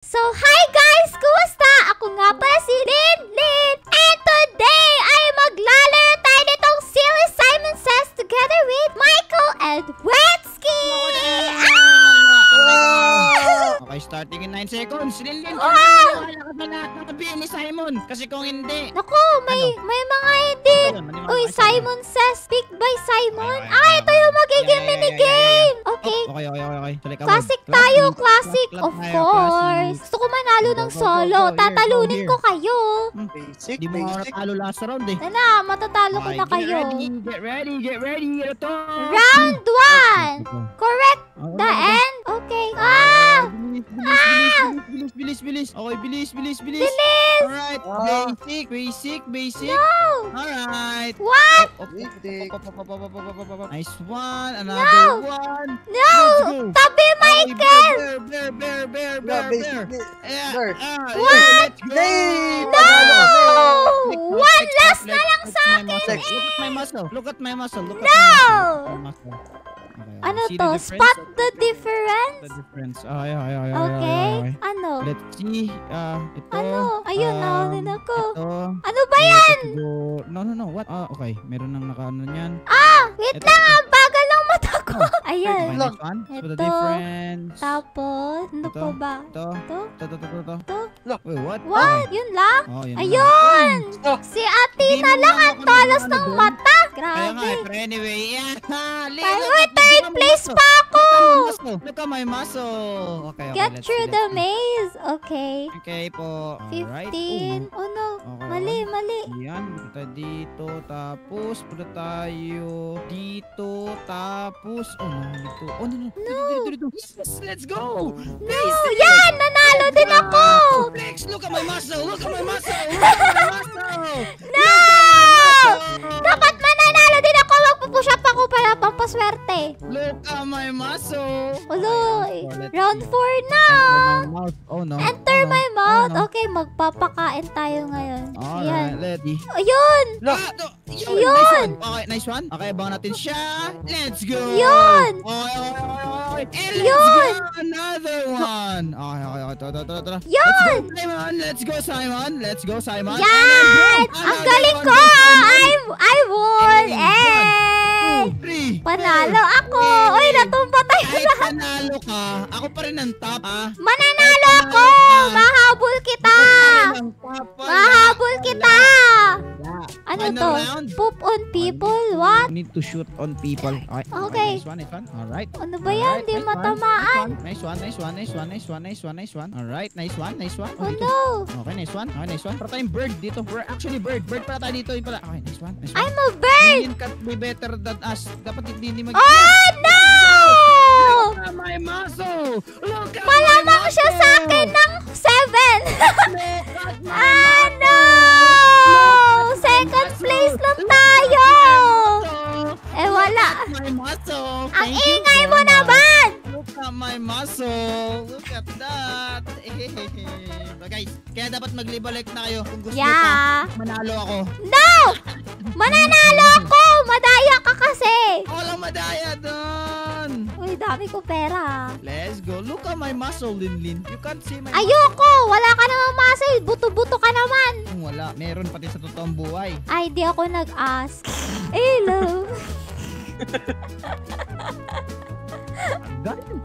So, hi guys! Kumusta? Ako nga pala si Lin. And today ay maglalaro tayo nitong Silly Simon Says together with Michael and Wetsky! Okay, starting in 9 seconds. Lin, Wow! wala ka sa lahat ng sabihin ni Simon. Kasi kung hindi... Naku, may mga hindi. Uy, Simon Says, speak by Simon. Ah, ito yung magiging minigame. Okay. Okay. Classic tayo, classic. Of course. Gusto ko manalo ng solo. Tatalunin ko kayo. Di mo nga natalo last round eh. Tana, matatalo ko na kayo. Get ready. Ito. Round 1. Correct the end. Okay. Bilis. Okay, bilis. Bilis. Alright, basic. No. Alright. What? Nice one. Another one. No. Tabi, Michael. Bear. What? Let's go. No. One last na lang sa akin. Look at my muscle. No. Ano See to? the difference? Spot the difference? The difference. Okay. Ano? Let's see. Ito. Ano? Ayun, naulin ako. Ito. Ano ba yan? No. What? Okay. Meron nang nakaano niyan. Wait Ito. lang, ang bagal ng mata ko. Ayan. Okay, next one. Spot the Ito. difference. Tapos, ano Ito. pa ba? Ito. Ito? Wait, what? What? Okay. Yun lang? Oh, yun Ayun! lang. Si Athena Hindi mo lang nga ang ako talas naman ng doon. mata. Kaya nga, Grabe. pero anyway, Uy, third place pa ako! Look at my muscle. Okay, Get let's through see, the let's see. maze. Okay. Okay po. Alright. 15. Oh no. Okay. Mali. Yan, punta dito, tapos punta tayo dito, tapos dito. Yes, let's go. No! Yan! Nanalo din ako! Flex, look at my muscle. No! Look at my Dapat mananalo din ako. Magpupush up ako para pampaswerte. Look at my muscle. Uloy. let's Round see. 4 na. Oh no. Enter my Oh, mouth. no. Okay, magpapakain tayo ngayon. Alright, Ayan. ready. Ayun! Yun. Okay, nice one. Okay, abangan natin siya. Let's go. Yun! Okay. And Yun! let's go. Another one. Okay. Tara. Yun! Let's go, Simon. Yan! Ang galing ko! I won! Eh! 3. Panalo ako! Uy, natumba tayo Kahit lahat! panalo ka, ako pa rin ang top, Mananalo ako! Mahabol kita! Mahabol kita! Ano Final to? round. Poop on people? What? Need to shoot on people. Okay. Nice one. Alright. Ano ba yan? Di matamaan. Nice one. Alright, nice one. Oh no! Okay, nice one. Para tayong bird dito. Actually, bird pala tayo dito. Yun pala. Okay, nice one. I'm a bird! Million can't be better than us. Dapat hindi mag- Oh no! Look at my muscle! Look at Malamang my siya sa akin ng 7! Look at my Ah no! Second place lang tayo! Eh wala. my muscle. Ang Thank you ingay so mo much. naman! Look at my muscle. Look at that. Guys, kaya dapat mag-libalike na kayo kung gusto nyo pa. Yeah. Manalo ako. No! Mananalo ako! Madaya ka kasi! Ako lang madaya doon. Uy, dami ko pera. Let's go. Look at my muscle, Linlin. You can't see my Ayoko! Wala ka naman muscle. Buto-buto ka naman. muscle. Wala. Meron pati sa totoong buhay. Ay, di ako nag-ask. Hello.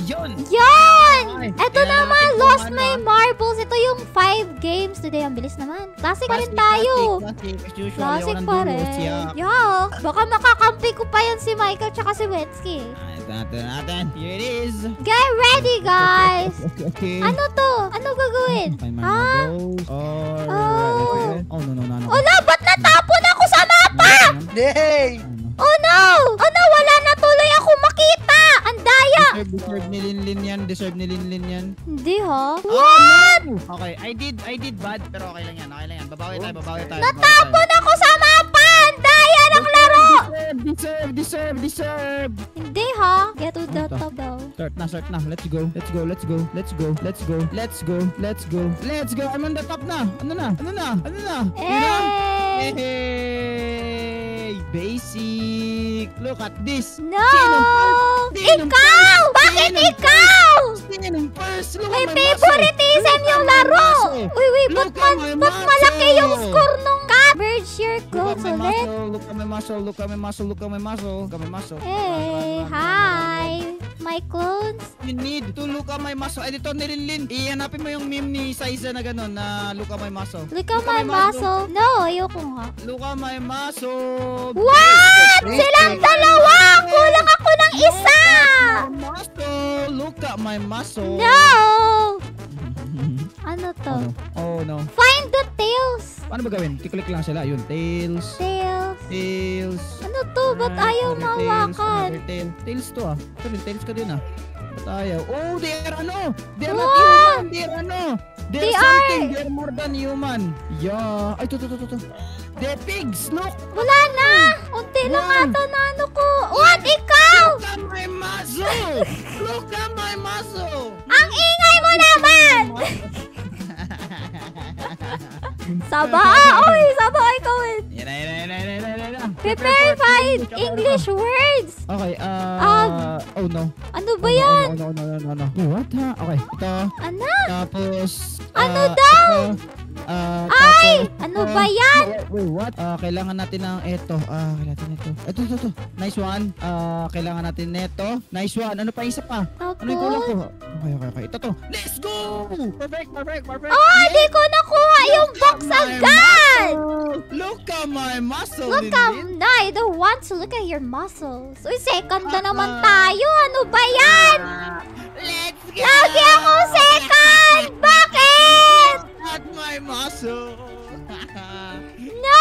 Yun. Yun! Ay, Eto kaya naman, natin lost kung my ano. marbles. Ito yung 5 games today. Ang bilis naman. Classic pa rin tayo. Classic. As usual, Classic ako ng pa dulos, rin. yeah. Yeah. Baka makakampi ko pa yan si Michael tsaka si Wetsky. Ito natin. Here it is. Get ready, guys! Okay. Ano to? Ano gagawin? Find my Ha? marbles. Oh, no. Ala, ba't natapon ako sa mapa? Hey! Oh no! Oh no, wala na tuloy ako makita! Ang daya! Deserve ni Linlin yan. Hindi ha? What? Okay, I did bad, pero okay lang yan. Babawi tayo. Natapon ako sa mapa! Ang daya ng laro! Deserve. Hindi ha? Get to the Ano to? top daw. Start na. Let's go. I'm on the top na. Ano na? Eh! Hey! Basic! Look at this! No! Sinong- Ikaw! Bakit Bakit ikaw? First, look May at my muscle. favoritism yung laro. Uy, Look ba't at my malaki muscle. yung score nung cat? Merge your Look at clothes my ulit. muscle, look at my muscle, look at my muscle, look at my muscle, look at my muscle. Hey, hi. My clones. You need to look at my muscle. Ay, dito, Nilinlin. Ihanapin mo yung meme ni Saiza na gano'n, na look at my muscle. Look at my muscle. No, ayoko nga. Look at my muscle. What? Silang dalawa! Kulang ako ng isa! Muscle. Look at my muscle. No! Ano to? Oh no. Find the tails. Paano ba gawin? Kiklik lang sila. Yun, tails. Tails. Tails. Ano to? Ba't ayaw mahawakan? Tails to ah. Pero tails ka din ah. Ba't ayaw? Oh, they are ano? They are not What? human. They are ano? They They're are- something. They're more than human. Yeah. Ay, to. They're pigs. Look. Wala na! Unti lang Wow. ata na ano ko. What? Ikaw! Look at my muscle. Look at my muscle. Ang ingay mo naman! Saba! Oy! Saba ikaw eh! Yan na. Prepare find English words! Okay, oh no. Ano ba yan? Oh, no. What ha? Okay, ito. Ano? Tapos, Ano daw? Ay! Tapos, Ano ba yan? Wait, what? Kailangan natin ng ito. Kailangan ito. Ito. Nice one. Kailangan natin neto. Nice one. Ano pa isa pa? Ano yung kulang ko? Tapos? Okay. Ito to. Let's go! Perfect. Oh! Di ko nakuha yung box agad! Look at my muscle. Look at... No, I don't want to look at your muscles. Uy, second na naman tayo. Ano ba yan? Let's go! Lagi ako second! Bakit? At my muscle. No!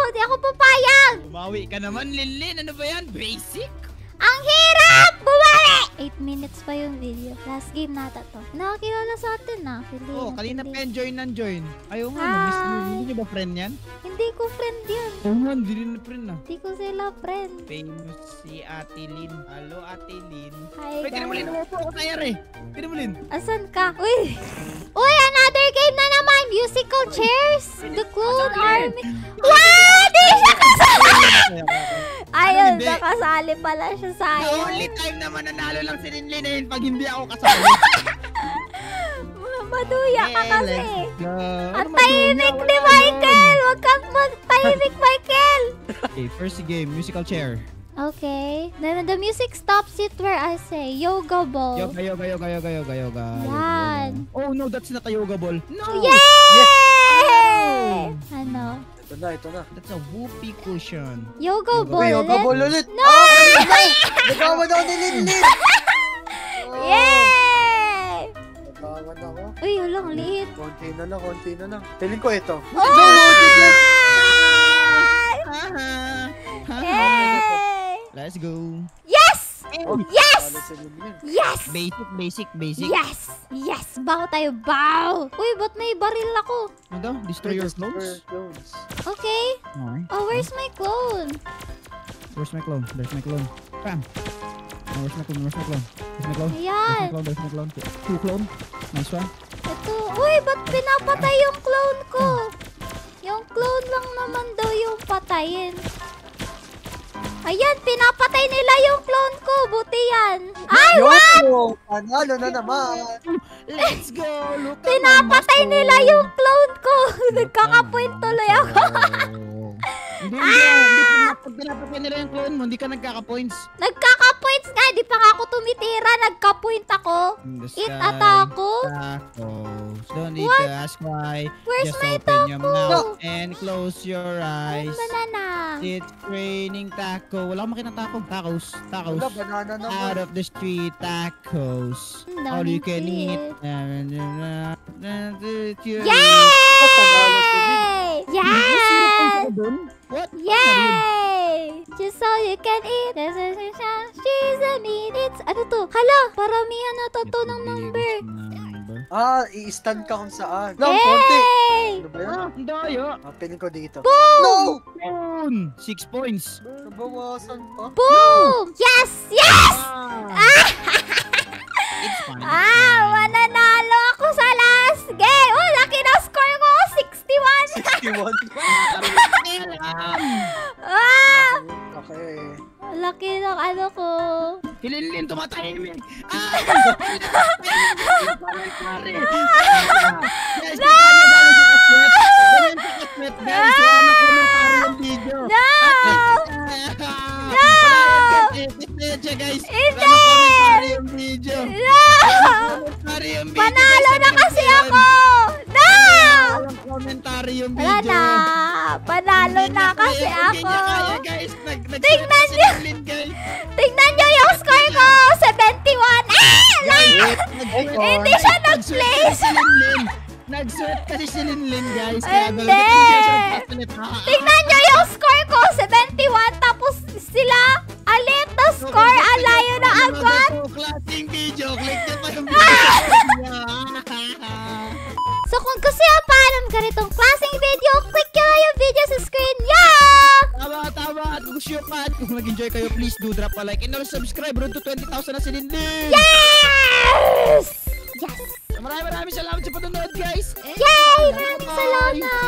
Di ako papayag! Bumawi ka naman, Linlin. Ano ba yan? Basic? Ang hirap! Bumali! 8 minutes pa yung video. Last game nata to. Nakakilala sa atin na. Oh, kanina pa yan join. Ayaw nga, Hi. miss mo. Hindi niyo ba friend yan? Hindi ko friend yun. Oo nga, hindi rin na friend na. Hindi ko sila friend. Famous si Ate Lin. Hello, Ate Lin. Hi, Pwede mo Lin, guys. umupo ako kaya rin. Pwede mo Lin. Asan ka? Uy! Uy, another game na naman! Musical chairs! The Clone Army! Wow! Di siya kasali! Ayun, hindi? nakasali pala siya sa The akin. only time na mananalo lang si Linlin na yun pag hindi ako kasali. Maduya ka kasi. Let's go. Ang tahimik ni Michael! Huwag kang magtahimik, Michael! Okay, first game, musical chair. Okay. Then the music stops it where I say yoga ball. Yoga. Yan. Oh no, that's not a yoga ball. No! Yay! Ano? Ito na. That's a whoopee cushion. Yoga ball Uy, yoga ulit? ball ulit. No! Nagawan ako ni Linlin. Yay! Nagawan ako. Uy, hulang liit. Konti na lang. Feeling ko ito. Yay! Let's go. Yes! Oh, Yes! wala si Linlin. Yes! Basic. Yes! Bow tayo, bow! Uy, ba't may baril ako? Ano daw? Destroy your clones? Clones. Okay. Okay. Oh, where's my clone? Where's my clone? There's my clone. Bam! Oh, where's my clone? There's Ayan. my clone. Two clone. Nice one. Ito. Uy, ba't pinapatay yung clone ko? Yung clone lang naman daw yung patayin. Ayan, pinapatay nila yung clone ko. Buti yan. Ay, what? Yo! Panalo na naman. Let's go! Look at Pinapatay my muscle. nila yung clone ko. Nagkakapoint tuloy ako. Hindi. Pag pinapatay nila yung clone mo, hindi ka nagkaka-points. Nagkaka-points nga. Di pa nga ako tumitira. Nagka-point ako. In the Eat sky, atako. tacos. Don't need What? to ask why. Where's Just my open your taco? mouth and close your Ay, eyes. banana. It's raining taco. Wala akong makita taco. Tacos. Wala, banana naman. Out of the street, tacos. Ang All you daming can eat. Panalo si Lin. Yay! Yes! What? Yay! Just all you can eat. She's a meat. It's... Ano to? Hala! Paramihan na to ng number. I-stand ka kung saan. Lang, konti. Hey! Ano ba yan? Ang daya. Feeling ko dito. Boom! Yun! 6 points. Nabawasan pa. Boom! Yes! Yes! It's fine. Mananalo ako sa last game. Oh, laki na score ko. 61. 61. Ah! Okay. Laki ng ano ko. Hililin, tumatahimik. Guys, No! guys, wala na komentary yung video. No! Guys, Hindi! wala komentary yung video. No! Komentary yung video. Panalo na kasi ako! No! Walang komentary yung video. Wala na! Panalo Hindi na kaya, kasi hindi ako! niya kaya, guys. Tingnan niyo! Guys. Tingnan nyo yung score ko! 71! Hindi siya nag-place! Nag-sweat kasi si Linlin, guys. Hindi! Tingnan nyo yung score ko! 71! Tapos sila, alit na score! Alayo na agad! Klaseng video. Click nyo pa yung video. So kung gusto yung paalam ganitong klaseng video, click nyo lang yung video sa screen. Yeah! Tama. At kung gusto nyo pa, at kung nag-enjoy kayo, please do drop a like and also subscribe. Road to 20,000 na si Linlin. Yes! Yes! Maraming salamat sa panonood, guys. Yay! Maraming salamat!